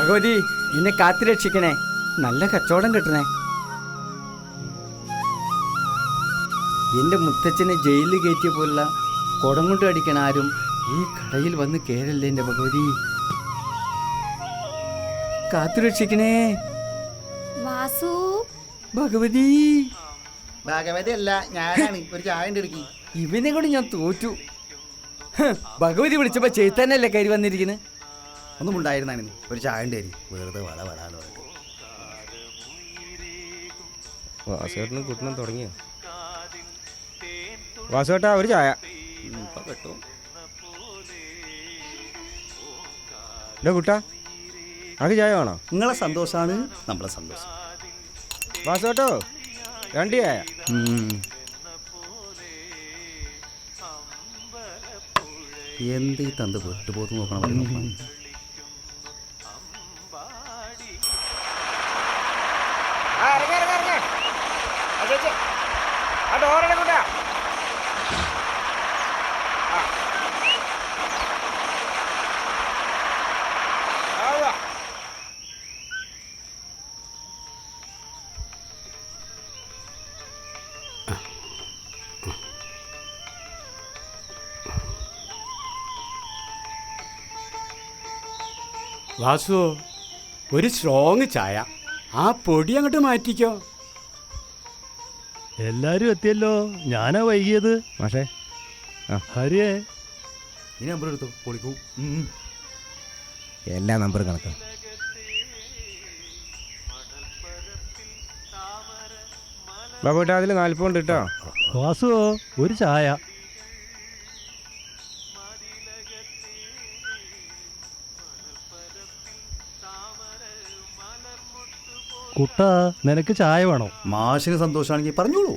ഭഗവതി എന്നെ കാത്തുരക്ഷിക്കണേ, നല്ല കച്ചവടം കിട്ടണേ. എൻ്റെ മുത്തച്ഛനെ ജയിലിൽ കയറ്റിയ പോലുള്ള കുടം കൊണ്ട് അടിക്കണ ആരും ഈ കടയിൽ വന്ന് കേറല്ലേ എൻ്റെ ഭഗവതി. കാത്തുരക്ഷിക്കണേ വാസു. ഭഗവതി. ഭഗവതി അല്ല, ഞാനാണ്. ഒരു ചായ എടുക്കി. ഇവനെ കൂടി ഞാൻ തോറ്റു. ഭഗവതി വിളിച്ചപ്പോ ചെയ്തന്നല്ലേ കയറി വന്നിരിക്കുന്നത്. ഒന്നും ഉണ്ടായിരുന്നാണ്. ഒരു ചായ തരി. വെറുതെ വള വളാന്ന് പറഞ്ഞു. വാസുവേട്ടനും കുട്ടനും തുടങ്ങിയോ? വാസുവേട്ടാ ഒരു ചായ. ഇപ്പൊ കിട്ടും. കുട്ടാ അത് ചായ വേണോ? നിങ്ങളെ സന്തോഷമാണ് നമ്മളെ സന്തോഷം. വാസുവേട്ടോ 2 ചായ. എന്ത് ഈ തന്ത് വിട്ടുപോത്ത് നോക്കണം. വാസു, ഒരു സ്ട്രോങ് ചായ. ആ പൊടി അങ്ങോട്ട് മാറ്റിക്കോ. എല്ലാരും എത്തിയല്ലോ, ഞാനാ വൈകിയത്. മാഷേ ഹരിയേ, ഈ നമ്പർ എടുത്തു പൊളിക്കൂ. എല്ലാ നമ്പറും കണക്കാ. ബാബുട്ടാ അതിൽ 40 ഉണ്ട് കേട്ടോ. വാസുവോ ഒരു ചായ. കുട്ടാ നിനക്ക് ചായ വേണോ? മാഷിന് സന്തോഷമാണെങ്കിൽ പറഞ്ഞോളൂ.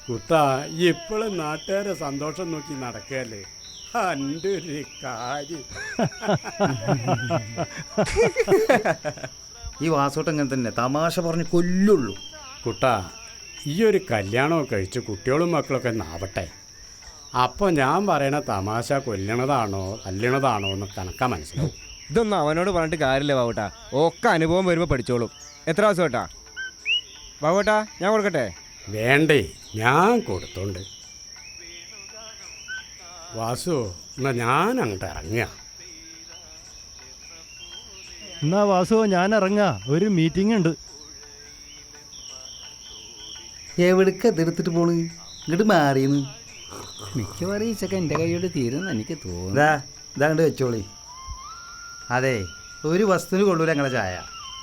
കുട്ടാ ഇപ്പോഴും നാട്ടുകാരെ സന്തോഷം നോക്കി നടക്കല്ലേ. എൻ്റെ ഒരു കാര്യം. ഈ വാസോട്ട് അങ്ങനെ തന്നെ തമാശ പറഞ്ഞ് കൊല്ലുള്ളൂ. കുട്ടാ ഈ ഒരു കല്യാണമൊക്കെ കഴിച്ച് കുട്ടികളും മക്കളൊക്കെ നാവട്ടെ. അപ്പോൾ ഞാൻ പറയണ തമാശ കൊല്ലണതാണോ കല്ലണതാണോ എന്ന് കണക്കാ മനസ്സിലാവും. ഇതൊന്നും അവനോട് പറഞ്ഞിട്ട് കാര്യമില്ല ബാബുട്ടാ. ഒക്കെ അനുഭവം വരുമ്പോൾ പഠിച്ചോളും. എത്ര ദിവസം കേട്ടാ ബാബുട്ടാ? ഞാൻ കൊടുക്കട്ടെ? വേണ്ടേ, ഞാൻ കൊടുത്തോണ്ട്. വാസു എന്നാ ഞാൻ അങ്ങോട്ട് ഇറങ്ങുക. എന്നാ വാസുവോ ഞാൻ ഇറങ്ങാ, ഒരു മീറ്റിംഗ് ഉണ്ട്. എവിടേക്ക് ഇതെടുത്തിട്ട് പോണ്? ഇങ്ങോട്ട് മാറിയെന്ന്. മിക്കവാറും ഈ ചക്ക എൻ്റെ കൈയോട് തീരുന്ന എനിക്ക് തോന്നുന്നു. ഇതാണ്ട് വെച്ചോളി. അതെ, ഒരു വസ്തുവിന് കൊള്ളൂല ഞങ്ങളെ ചായ.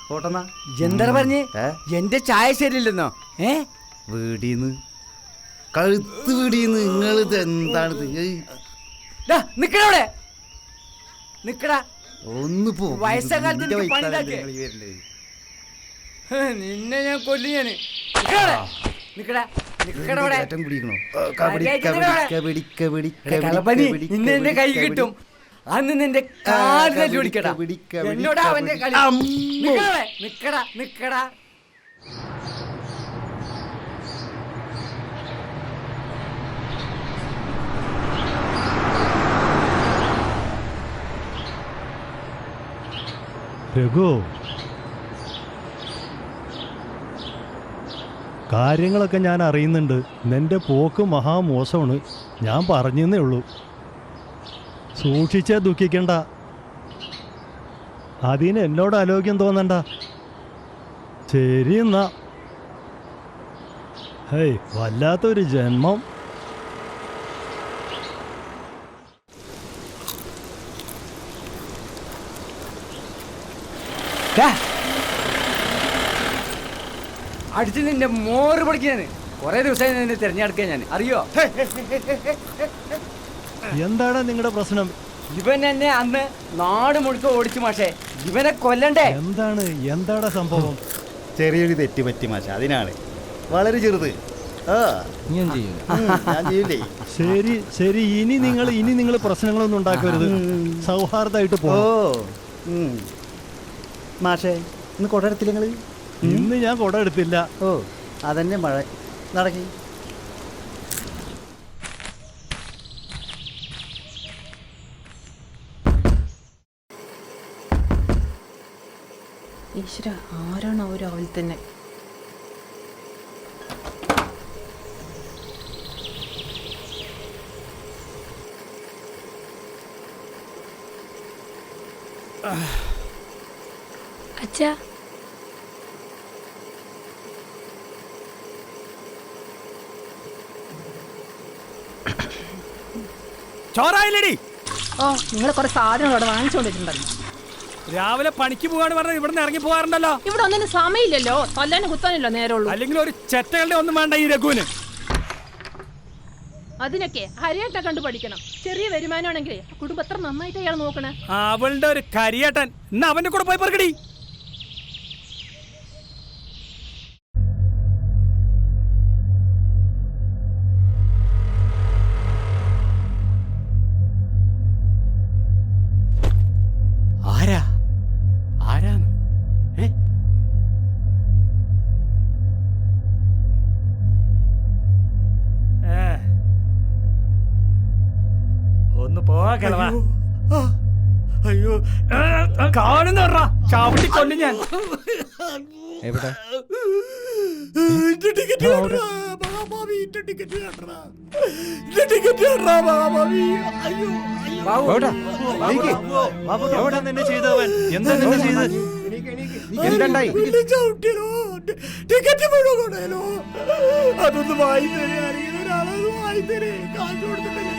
പോട്ടെന്നാ. എന്താ പറഞ്ഞേ? എന്റെ ചായ ശരിയില്ലെന്നോ? വീടീന്ന് കഴുത്ത് വീടീന്ന്. നിങ്ങളിത് എന്താണിത്? നിക്കടവിടെ നിക്കടാ. ഒന്ന് പോ. വയസ്സകാലത്ത് നിന്നെ ഞാൻ കൊല്ലു. ഞാന് നിക്കടാ നിക്കടവിടെ. ഇന്ന് എന്റെ കൈ കിട്ടും. അന്ന് നിന്റെ കാലിനെ പിടിക്കടാ. എന്നോടാ അവന്റെ കളി. നിക്കടാ നിക്കടാ. രഘു, കാര്യങ്ങളൊക്കെ ഞാൻ അറിയുന്നുണ്ട്. നിന്റെ പോക്ക് മഹാമോശമാണ്. ഞാൻ പറഞ്ഞേ ഉള്ളൂ. സൂക്ഷിച്ചേ ദുഃഖിക്കണ്ട. അതിന് എന്നോട് ആലോക്യം തോന്നണ്ട. ശരി എന്നാ. ഹേയ്, വല്ലാത്തൊരു ജന്മം. അടിച്ച് നിന്റെ മോറ് പഠിക്കാന് കുറെ ദിവസമായി നിന്നെ തിരഞ്ഞെടുക്കാൻ ഞാൻ. അറിയോ? എന്താണ് നിങ്ങളുടെ പ്രശ്നം? ഇവൻ എന്നെ അന്ന് നാട് മുഴുക്ക ഓടിച്ചു മാഷേ. ഇവനെ കൊല്ലണ്ടേ? എന്താണ് സംഭവം? ചെറിയൊരു തെറ്റ് പറ്റി മാഷ, അതിനാണ്. വളരെ ചെറുത്. ഞാൻ ചെയ്യില്ലേ. ശരി ശരി, ഇനി നിങ്ങൾ പ്രശ്നങ്ങളൊന്നും ഉണ്ടാക്കരുത്. സൗഹാർദ്ദമായിട്ട് പോ. മാഷേ ഇന്ന് കൊട എടുത്തില്ല നിങ്ങള്? ഇന്ന് ഞാൻ കൊട എടുത്തില്ല. ഓ അതന്നെ മഴ. നടക്കി. ഈശ്വര, ആരാണ് ആ രാവിലെ തന്നെ? അച്ഛാ, ചോറായില്ലേടി? ഓ, നിങ്ങൾ കുറെ സാധനങ്ങൾ അവിടെ വാങ്ങിച്ചുകൊണ്ടിട്ടുണ്ടല്ലോ. രാവിലെ പണിക്ക് പോകാണ് പറഞ്ഞത് ഇവിടുന്ന് ഇറങ്ങി പോകാറുണ്ടല്ലോ. ഇവിടെ ഒന്നിനും സമയമില്ലല്ലോ, തല്ലാനും കുത്താനല്ലോ നേരമുള്ളൂ. അല്ലെങ്കിൽ ഒരു ചെറ്റകളുടെ ഒന്നും വേണ്ട ഈ രഘുവിന്. അതിനൊക്കെ ഹരിയേട്ട കണ്ടു പഠിക്കണം. ചെറിയ വരുമാനമാണെങ്കിലേ കുടുംബം എത്ര നന്നായിട്ട് അയാൾ നോക്കണേ. അവളുടെ ഒരു കരിയേട്ടൻ ഇന്ന് അവന്റെ കൂടെ പോയി പറക്കടി. ആരാ ആരാന്ന്? ഒന്ന് പോവാ കിളവാ. അയ്യോ കാണുന്ന ചവിട്ടി കൊല്ലു ഞാൻ. എവിടെ? ബാബുട്ടാ, നീക്ക്. എവിടെ നിന്നെ ചെയ്തവൻ? എന്താ നിന്നെ ചെയ്തത്? എന്തുണ്ടായി? അതൊന്ന് വായി തരേ, അറിയുന്ന ഒരാളത് വായി തരേ. കാശ് കൊടുത്തിട്ടില്ലല്ലോ.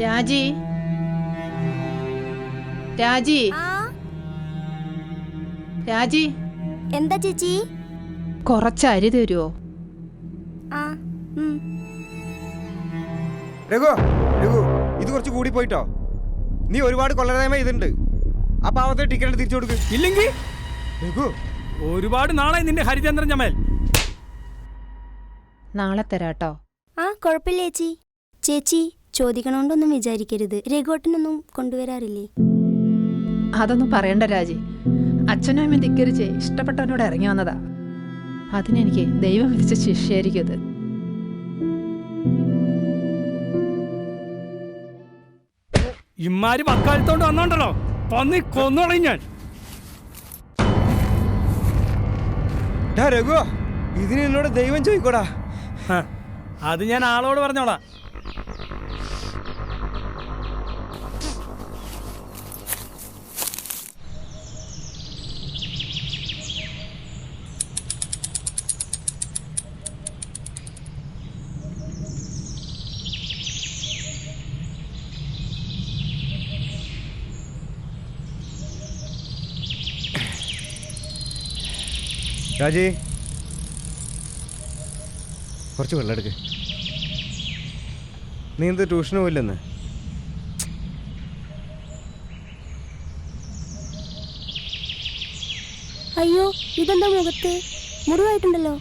രാജി, രാജി, ആ രാജി, എന്താ ചേച്ചി? കുറച്ച് അരി തരുമോ? ആ ഉം. രഘു, രഘു, ഇത് കുറച്ച് കൂടി പോയിട്ടോ. നീ ഒരുപാട് കൊള്ളരായ്മ ചെയ്തിട്ടുണ്ട്. ആ പാവത്തെ ടിക്കറ്റ് തിരിച്ചു കൊടുക്ക്. ഇല്ലെങ്കിൽ രഘു, ഒരുപാട് നാളായി നിന്റെ ഹരിചന്ദ്രൻ ചമൽ. നാളെ തരാട്ടോ. ആ കുഴപ്പമില്ല ചേച്ചി. ചേച്ചി ചോദിക്കണോണ്ടൊന്നും വിചാരിക്കരുത്. രഘുവേട്ടനൊന്നും കൊണ്ടുവരാറില്ലേ? അതൊന്നും പറയണ്ട രാജി. അച്ഛനും അമ്മയും ധിക്കരിച്ച് ഇഷ്ടപ്പെട്ടവനോട് ഇറങ്ങി വന്നതാ. അതിനെനിക്ക് ദൈവം വിധിച്ച ശിക്ഷയായിരിക്കും അത്. ഇമ്മാരി വക്കാലത്തോണ്ട് വന്നോണ്ടല്ലോ പന്നി കൊന്നോളയും ഞാൻ. രഘു, ഇതിന് എന്നോട് ദൈവം ചോദിക്കോടാ. അത് ഞാൻ ആളോട് പറഞ്ഞോളാം. രാജി, കുറച്ച് വെള്ളം എടുക്ക്. നീ എന്ത് ട്യൂഷന് പോയില്ലെന്ന്? അയ്യോ, ഇതെന്താ മുഖത്ത് മുറിവായിട്ടുണ്ടല്ലോ?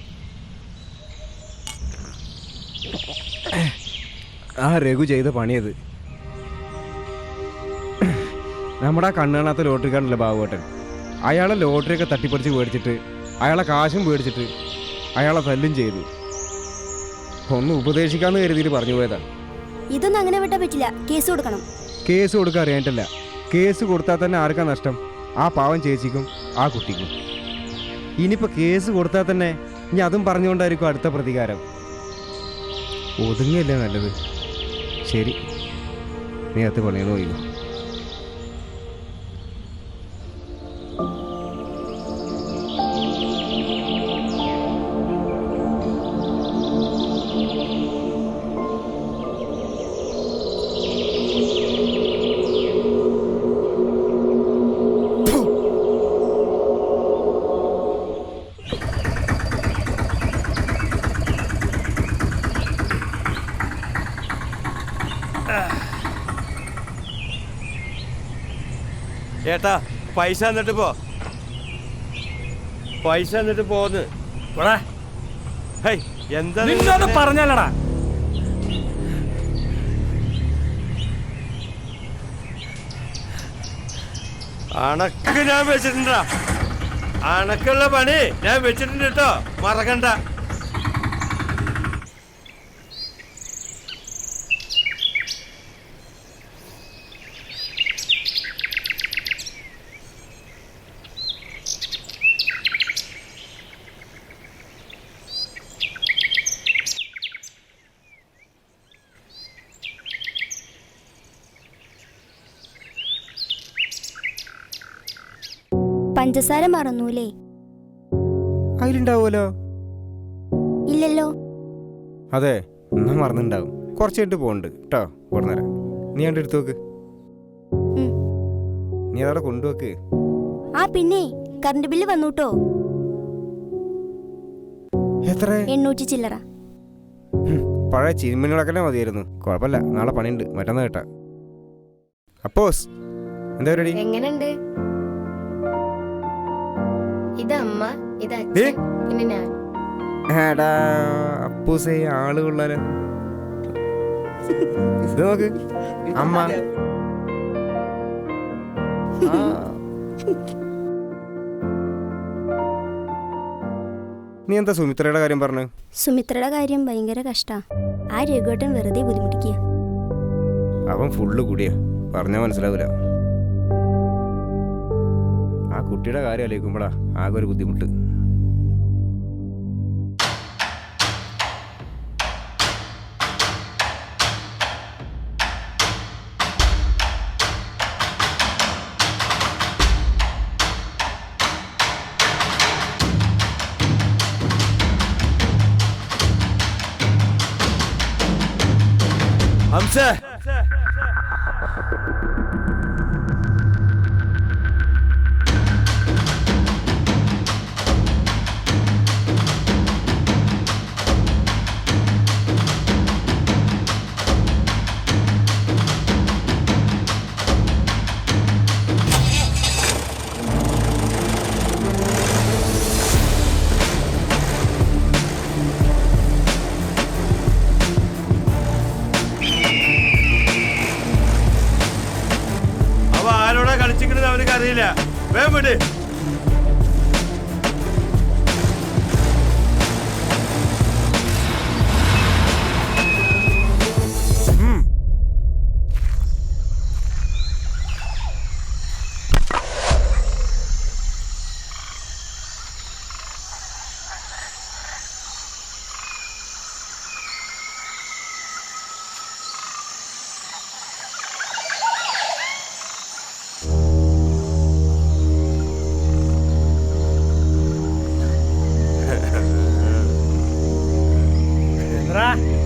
ആ രഘു ചെയ്ത പണിയത്. നമ്മുടെ ആ കണ്ണുകാണാത്ത ലോട്ടറിക്കാരനല്ലേ ബാബുവേട്ടൻ. അയാളെ ലോട്ടറിയൊക്കെ തട്ടിപ്പറിച്ച് മേടിച്ചിട്ട് അയാളെ കാശും മേടിച്ചിട്ട് അയാളെ തല്ലും ചെയ്തു. ഒന്ന് ഉപദേശിക്കാന്ന് കരുതിയിട്ട് പറഞ്ഞു പോയതാ. ഇതൊന്നും അങ്ങനെ വിട്ടാ പറ്റില്ല. കേസ് കൊടുക്കണം. കേസ് കൊടുക്കാൻ അറിയാനിട്ടല്ല. കേസ് കൊടുത്താൽ തന്നെ ആർക്കാ നഷ്ടം? ആ പാവം ചേച്ചിക്കും ആ കുട്ടിക്കും. ഇനിയിപ്പോൾ കേസ് കൊടുത്താൽ തന്നെ ഇനി അതും പറഞ്ഞുകൊണ്ടായിരിക്കും അടുത്ത പ്രതികാരം. ഒതുങ്ങല്ലേ നല്ലത്. ശരി, നീ അകത്ത് പണിയെന്ന് പോയിക്കോ. ഏട്ടാ, പൈസ എന്നിട്ട് പോ. പൈസ എന്നിട്ട് പോന്ന്. എന്താ നിന്നോട് പറഞ്ഞല്ലടാ. അണക്ക് ഞാൻ വെച്ചിട്ടുണ്ടാ. അണക്കുള്ള പണി ഞാൻ വെച്ചിട്ടുണ്ട് കേട്ടോ, മറക്കണ്ട. പഞ്ചസാര മറന്നൂലേ? അതിലുണ്ടാവുമല്ലോ. ഇല്ലല്ലോ. അതെ, എന്നാ മറന്നുണ്ടാവും. കുറച്ച് കഴിഞ്ഞിട്ട് പോകുന്നുണ്ട് കേട്ടോ. കൊടുന്നേരം നീ കണ്ട് എടുത്തു നോക്ക്. ഉം. നീ അതവിടെ കൊണ്ടുവെക്ക്. ആ പിന്നെ കറണ്ട് ബില്ല് വന്നൂട്ടോ. എത്ര? 800 ചില്ലറ. പഴയ ചിരിമണികളൊക്കെ മതിയായിരുന്നു. കുഴപ്പമില്ല, നാളെ പണിയുണ്ട്, മറ്റന്നാ കേട്ടാ. അപ്പോസ് എന്താ പരിപാടി? എങ്ങനെയുണ്ട്? ഇത് അമ്മ, ഇത് അച്ഛൻ, പിന്നെ ഞാൻ. എടാ അപ്പൂസേ, ആള് കൊള്ളാലോ. ഇത് നോക്ക്, അമ്മ. നീ എന്താ സുമിത്രയുടെ കാര്യം പറഞ്ഞു? സുമിത്രയുടെ കാര്യം ഭയങ്കര കഷ്ടാ. ആ രഘുവേട്ടൻ വെറുതെ ബുദ്ധിമുട്ടിക്കുക. അവൻ ഫുള്ള് കൂടിയാ, പറഞ്ഞാൽ മനസ്സിലാവില്ല. ആ കുട്ടിയുടെ കാര്യം ആലോചിക്കുമ്പോഴാ ആകെ ഒരു ബുദ്ധിമുട്ട്. ഹംസ, ആരോടാ കളിച്ചിക്കണത് അവർക്ക് അറിയില്ല. വേഗം വിട്.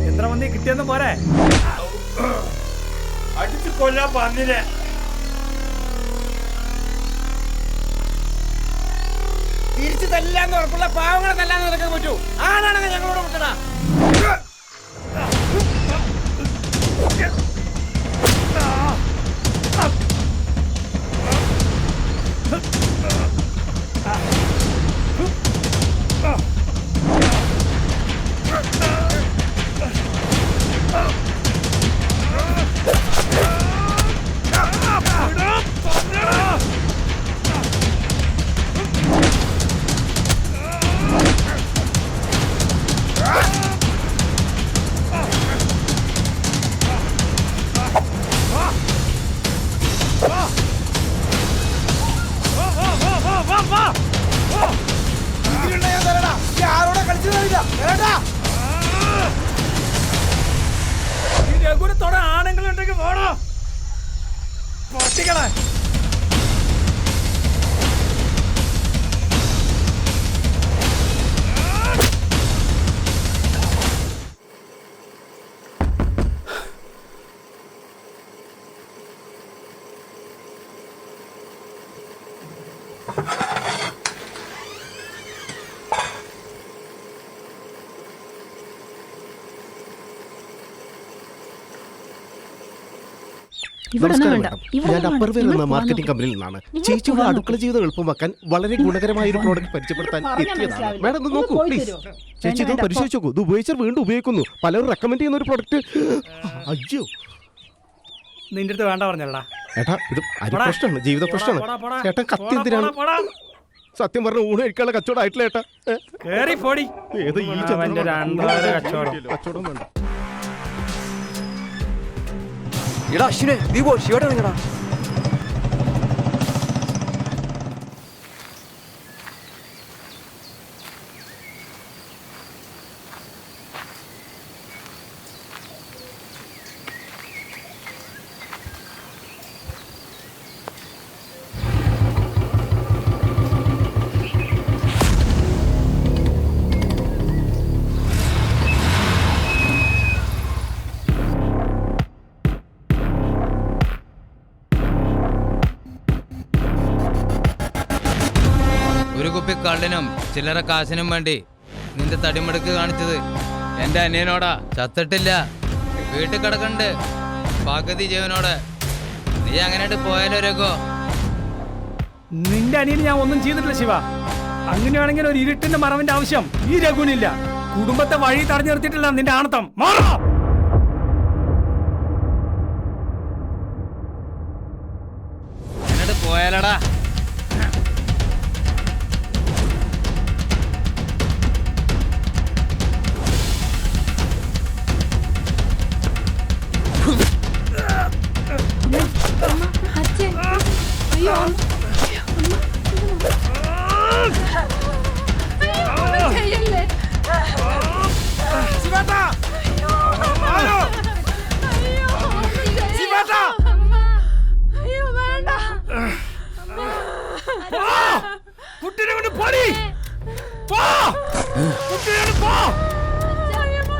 എത്ര മന്തി കിട്ടിയെന്ന് പോരെ? അടിച്ചു കൊല്ലാൻ പറഞ്ഞില്ലേ? തിരിച്ചു തല്ലാന്ന് ഉറപ്പുള്ള പാവങ്ങളെ തല്ലാന്ന് നടക്കാൻ പറ്റൂ. ആണാണെങ്കിൽ ഞങ്ങളോട് മുട്ടണ. രഘുരത്തോടെ ആണുങ്ങളുണ്ടെങ്കിൽ പോണോ പൊട്ടികളെ? ഞാൻ അപ്പർവേർ എന്ന മാർക്കറ്റിംഗ് കമ്പനിയിൽ നിന്നാണ്. ചേച്ചിയുടെ അടുക്കള ജീവിതം എളുപ്പമാക്കാൻ വളരെ ഗുണകരമായ ഒരു പ്രോഡക്റ്റ് പരിചയപ്പെടുത്താൻ എത്തിയതാണ്. മാഡം ഒന്ന് നോക്കൂ പ്ലീസ്. ചേച്ചി ഇത് പരിശോധിച്ച് നോക്കൂ. ഇത് ഉപയോഗിച്ചാൽ വീണ്ടും ഉപയോഗിക്കുന്നു. പലരും റെക്കമെൻഡ് ചെയ്യുന്ന ഒരു പ്രോഡക്റ്റ്. അയ്യോ, നിന്റെ അടുത്ത് വേണ്ട പറഞ്ഞല്ലടാ. ഏട്ടാ ഇത് അരി പ്രശ്നമാണ്, ജീവിത പ്രശ്നമാണ്. ചേട്ടാ കത്തി എന്തിനാണ്? സത്യം പറഞ്ഞ ഊണ് കഴിക്കാനുള്ള കച്ചവടം ആയിട്ടില്ല ഏട്ടാ. ഏത് ഈ കച്ചവടം വേണ്ട. എടാ അശ്വിനെ, നീ പോ, ശിവടെ ഇറങ്ങടാ. കള്ളിനും ചില്ലറ കാശിനും വേണ്ടി നിന്റെ തടിമെടുക്ക് കാണിച്ചത് എൻ്റെ അനിയനോടാ. ചത്തിട്ടില്ല, വീട്ടിൽ കിടക്കണ്ട് പകുതി ജീവനോടെ. നീ അങ്ങനെ പോയാലോ രഘു? നിന്റെ അനിയന് ഞാൻ ഒന്നും ചെയ്തിട്ടില്ല ശിവ. അങ്ങനെയാണെങ്കിൽ ഒരു ഇരുട്ടിന്റെ മറവിന്റെ ആവശ്യം ഈ രഘുവിനില്ല. കുടുംബത്തെ വഴി തടഞ്ഞു നിർത്തിയിട്ടില്ല നിന്റെ ആണത്തം. മാറോ! എന്നിട്ട് പോയാലടാ.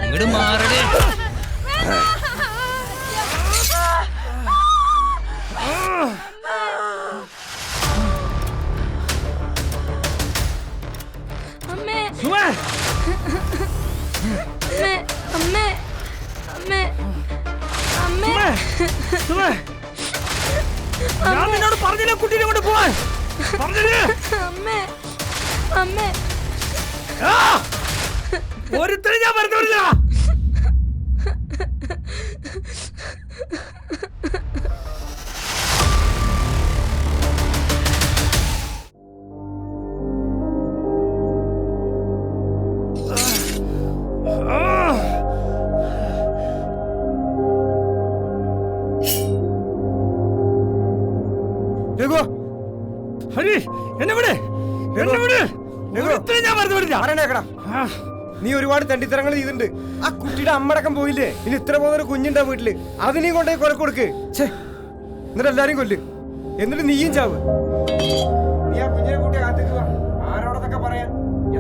ഇങ്ങോട്ട് മാറടേ. ഞാൻ നിന്നോട് പറഞ്ഞില്ല കുട്ടീനെ കൊണ്ട് പോവാൻ. ഒരുത്തരും ഞാൻ പറഞ്ഞില്ല. നീ ഒരുപാട് തണ്ടിത്തരങ്ങൾ ചെയ്തിട്ടുണ്ട്. ആ കുട്ടിയുടെ അമ്മടക്കം പോയില്ലേ? ഇനി ഇത്ര പോകുന്നൊരു കുഞ്ഞുണ്ടാ വീട്ടില്, അതിനെയും കൊണ്ടേ കൊല കൊടുക്ക്. എന്നിട്ട് എല്ലാരും കൊല്ല്, എന്നിട്ട് നീയും ചാവ്. നീ ആ കുഞ്ഞിനെ കൂട്ടി കാത്തിക്കുക. ആരോടൊക്കെ പറയാൻ?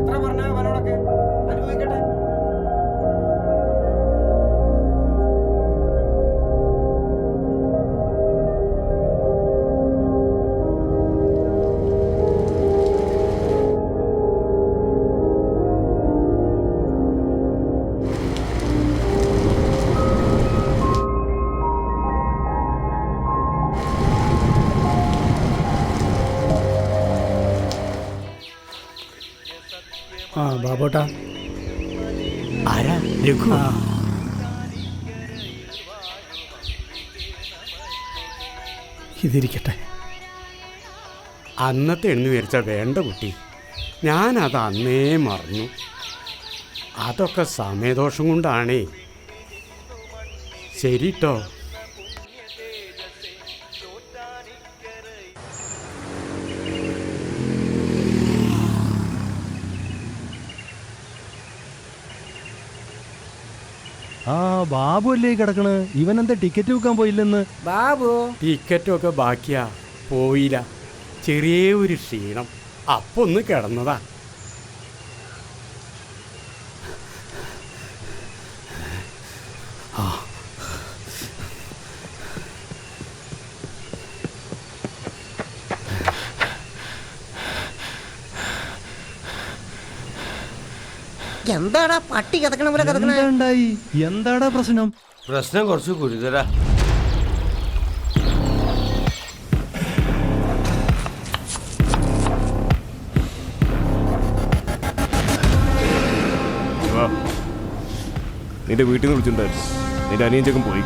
എത്ര പറഞ്ഞാ അവനോടൊക്കെ അനുഭവിക്കട്ടെ. ആ ബാബോട്ടാ, ആരാ? രഘു. ഇതിരിക്കട്ടെ. അന്നത്തെ എണ്ണു വിരിച്ച വേണ്ട കുട്ടി, ഞാനത് അന്നേ മറന്നു. അതൊക്കെ സമയദോഷം കൊണ്ടാണേ. ശരിട്ടോ. ആ ബാബു അല്ലേ കിടക്കണ്? ഇവൻ എന്താ ടിക്കറ്റ് വെക്കാൻ പോയില്ലെന്ന്? ബാബു ടിക്കറ്റൊക്കെ ബാക്കിയാ, പോയില്ല. ചെറിയ ഒരു ക്ഷീണം, അപ്പൊ ഒന്ന് കിടന്നതാ. എന്താടാ പട്ടി കിടക്കണ പോലെ കിടക്കണ? എന്തായി? എന്താടാ പ്രശ്നം? പ്രശ്നം കുറച്ച് ഗുരുതരാ. നിന്റെ വീട്ടിൽ നിന്ന് വിളിച്ചിട്ടുണ്ടായിരുന്നു. നിന്റെ അനിയൻ ചെക്കൻ പോയി.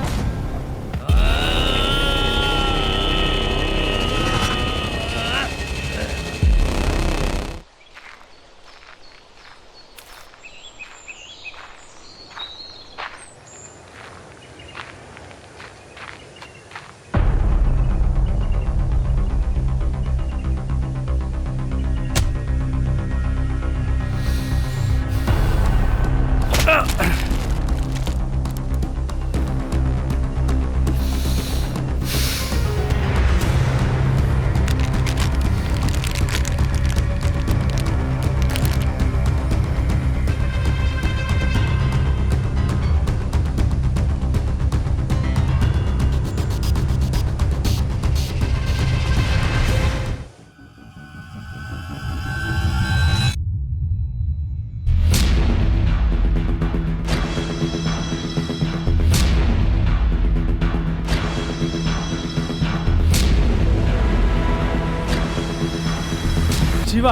ശിവ,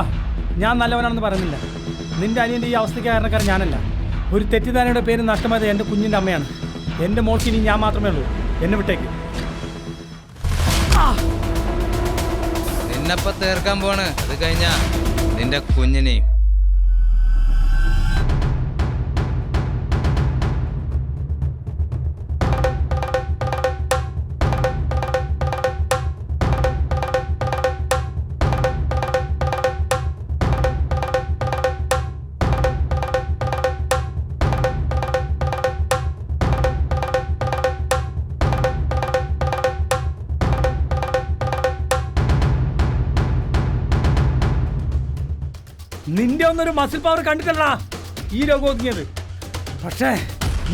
ഞാൻ നല്ലവനാണെന്ന് പറയുന്നില്ല. നിന്റെ അനിയൻ്റെ ഈ അവസ്ഥയ്ക്ക് കാരണക്കാരൻ ഞാനല്ല. ഒരു തെറ്റിദ്ധാരണയുടെ പേര് നഷ്ടമായത് എൻ്റെ കുഞ്ഞിൻ്റെ അമ്മയാണ്. എൻ്റെ മോൾക്ക് ഇനി ഞാൻ മാത്രമേ ഉള്ളൂ. എന്നെ വിട്ടേക്ക്. നിന്നപ്പ തീർക്കാൻ പോണ്. അത് കഴിഞ്ഞാ നിന്റെ കുഞ്ഞിനെയും. നിന്റെ ഒന്നൊരു മസിൽ പവർ കണ്ടിട്ടല്ല ഈ രോഗം ഒതുങ്ങിയത്. പക്ഷേ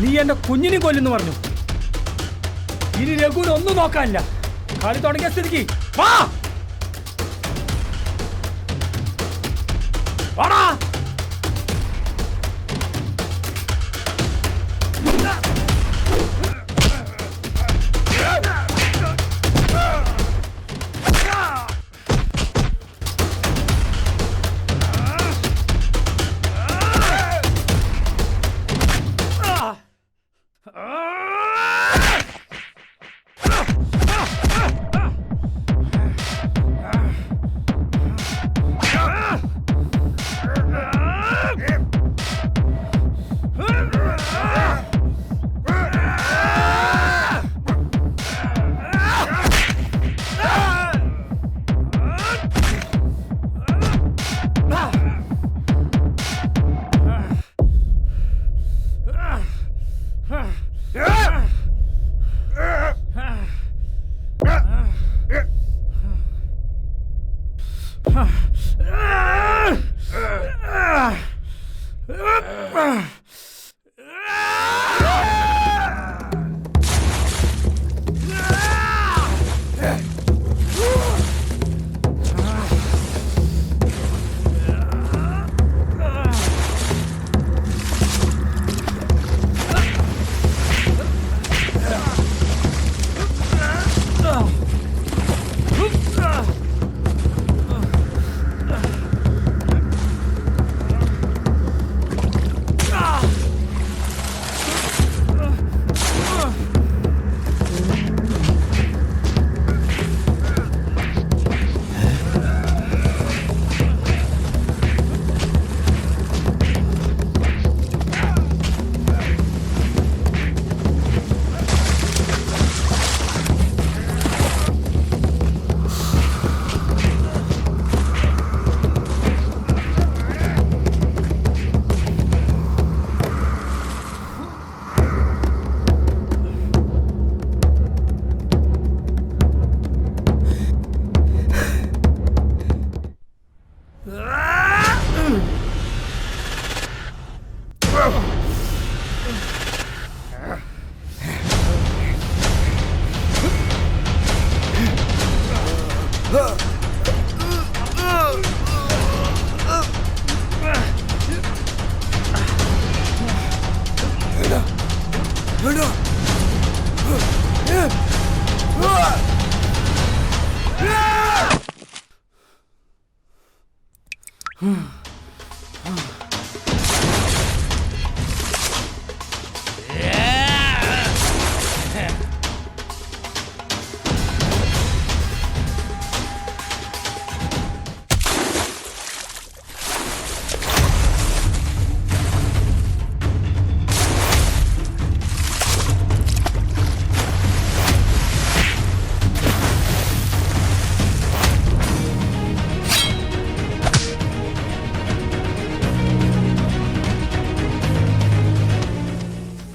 നീ എൻ്റെ കുഞ്ഞിനെ കൊല്ലുന്നു പറഞ്ഞു. ഇനി രഘുവിന് ഒന്നും നോക്കാനില്ല. കളി തുടങ്ങിയ സ്ഥിതിക്ക് വാ. വാടാ.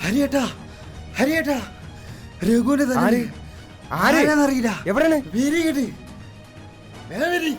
ഹരിയേട്ടാ, ഹരിയേട്ടാ, രഘുവിന്റെ തന്നെ ആരെന്നറിയില്ല. എവിടെയാണ്? വെരി കിട്ടി. വെരി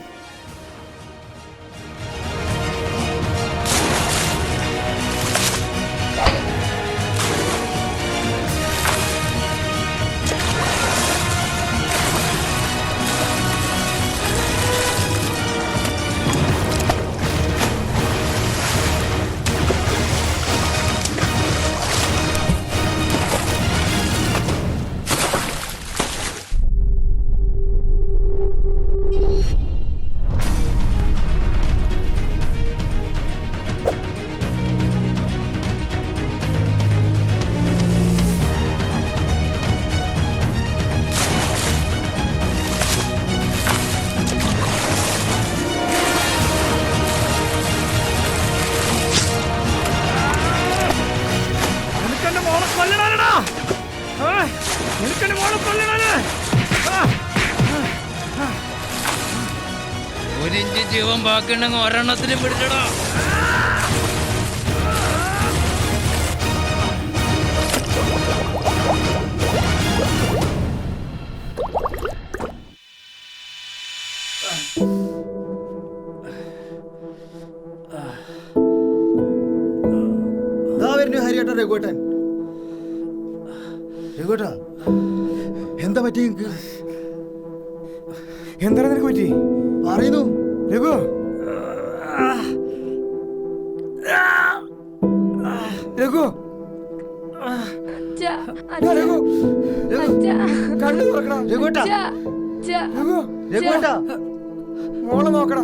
നിനക്കെന്നെ മോളെ കൊല്ലണല്ലേ? ഒരിഞ്ച് ജീവൻ ബാക്കിയുണ്ടെങ്കിൽ ഒരെണ്ണത്തിന് പിടിച്ചടാ. ഹരിയേട്ടൻ രഘുവേട്ടൻ രഘുവേട്ടാ എന്താ പറ്റി നിനക്ക്? എന്താണ് നിനക്ക് പറ്റി പറയുന്നു രഘു? രഘു കണ്ണു തുറക്കടാ രഘുവേട്ടാ. രഘുവേട്ടാ മോളെ നോക്കടാ.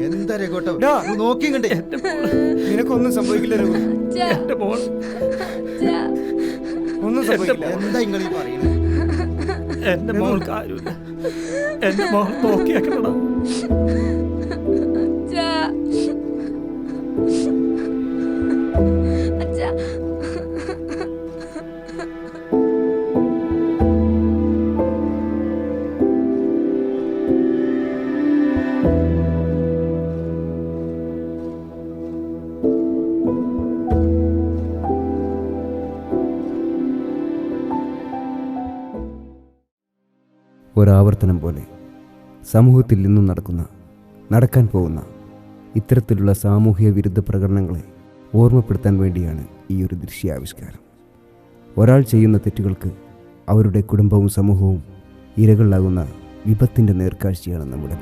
എന്താ രഘുവേട്ടാ നോക്കി കണ്ടേ? നിനക്കൊന്നും സംഭവിക്കില്ല രഘു. എന്റെ മോൾ ഒന്നും സംഭവിക്കില്ല. എന്താ നിങ്ങൾ ഈ പറയുന്നത്? എന്റെ മോൾക്ക് ആരുമില്ല. എന്റെ മോൾ നോക്കിയാക്കണടാ. ഒരാവർത്തനം പോലെ സമൂഹത്തിൽ ഇന്നും നടക്കാൻ പോകുന്ന ഇത്തരത്തിലുള്ള സാമൂഹിക വിരുദ്ധ പ്രകടനങ്ങളെ ഓർമ്മപ്പെടുത്താൻ വേണ്ടിയാണ് ഈ ഒരു ദൃശ്യാവിഷ്കാരം. ഒരാൾ ചെയ്യുന്ന തെറ്റുകൾക്ക് അവരുടെ കുടുംബവും സമൂഹവും ഇരകളാകുന്ന വിപത്തിൻ്റെ നേർക്കാഴ്ചയാണ് നമ്മുടെ